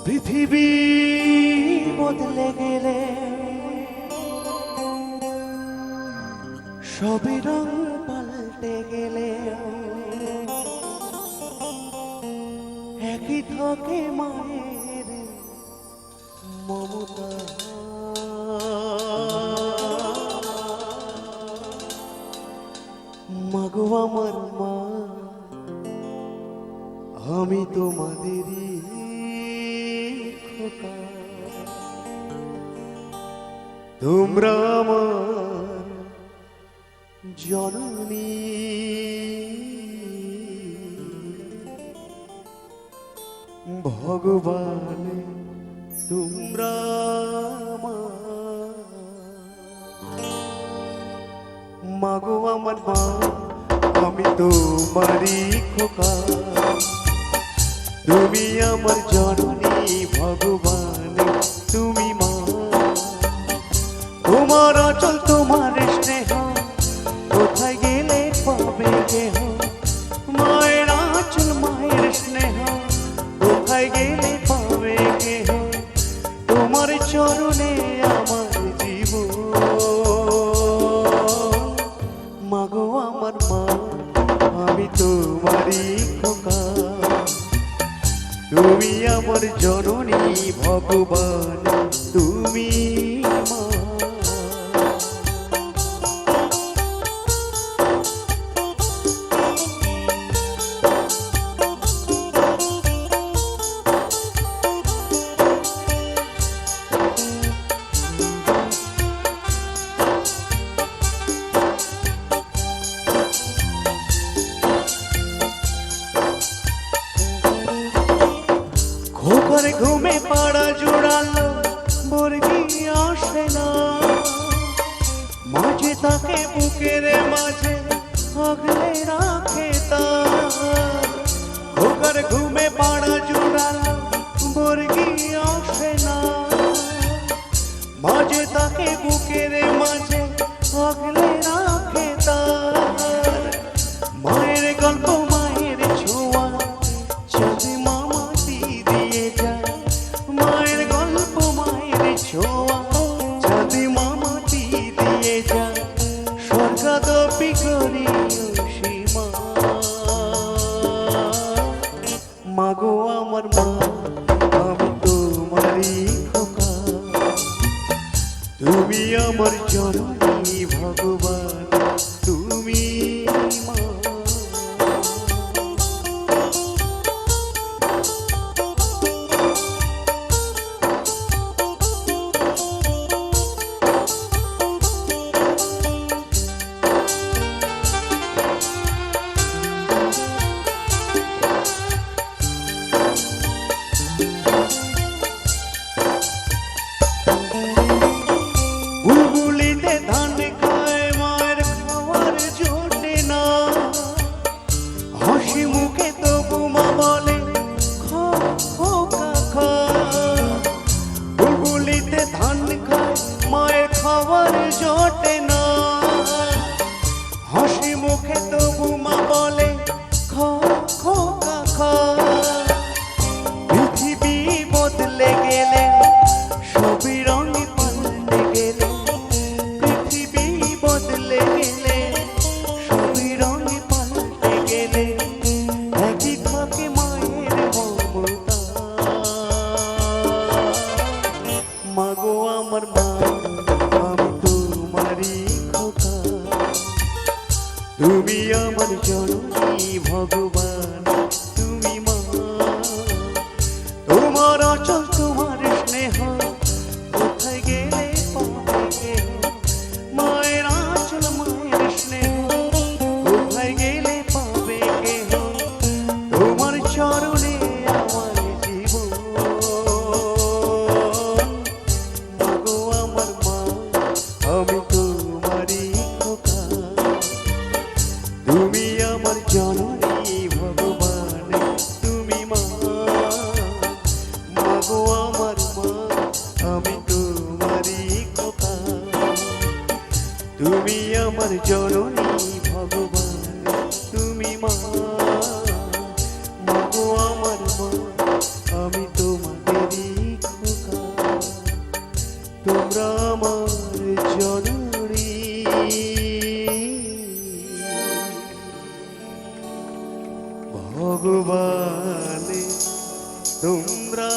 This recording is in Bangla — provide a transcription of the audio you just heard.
পৃথিবী বদলে গেলে সবই রং পাল্টে গেলে একই থাকে মায়ের মমতা। মাগো আমার মা, আমি তোমাদেরই খোকা, তোমরা আমার জননী। ভগবান তোমরা মাগো আমার মা, আমি তোমারই খোকা, তুমি আমার জননী। ভগবান তুমি মা, তোমার আচল তোমার স্নেহ কোথায় গেলে পাবে কেহ। মায়ের আচল মায়ের স্নেহ কোথায় গেলে পাবে কেহ। তোমার চরণে আমার জীবন। মাগো আমার মা, আমি তোমারই খোকা, তুমি আমার জননী। ভগবান তুমি মা। খোকার ঘুমে পাড়া জোড়ালো মুরগি আসে না, মাঝে তাকে বুকের মাঝে আগলে রাখে তার। খোকার ঘুমে পাড়া জোড়ালো মুরগি আসে না, মাঝে তাকে বুকের মাঝে আগলে রাখে তার। মায়ের গল্প মায়ের ছোঁয়া চাঁদে মামাটি দিয়ে যায়। মায়ের গল্প মায়ের ছোঁয়া চাঁদে মামাটি দিয়ে যায়। স্বর্গাদপি করি সীমা। মাগো আমার মা, আমি তোমারই খোকা, তুমি আমার জননী। ভগবান তুমি মা। বুলবুলিতে ধান খায় মায়ের খাওয়ার জোটে না, হাসি মুখে তবু মা বলে খা খোকা খা। বুলবুলিতে ধান খায় মায়ের খাওয়ার জোটে না, হাসি মুখে তবু মা বলে খা খোকা খা। পৃথিবী বদলে গেলে সবই রং পাল্টে গেলে, পৃথিবী বদলে গেলে সবই রং পাল্টে গেলে একই থাকে মায়ের মমতা। মাগো আমার মা, আমি তোমারই খোকা, তুমি আমার জননী। ভগবান তুমি মা, তোমার আচল তোমার স্নেহ কোথায় গেলে পাবে কেহ। মায়ের আচল মায়ের স্নেহ কোথায় গেলে পাবে কেহ। তোমার চরণে আমার জীবন। মাগো আমার মা, আমি তোমারই খোকা, তুমি আমার জননী। ভগবান তুমি মা। মাগো আমার মা, আমি তোমারই খোকা, তুমি আমার জননী। ভগবান তুমি মা। মাগো আমার মা, আমি তোমাদেরই তোমরা আমার জননী ভগবানে তোমরা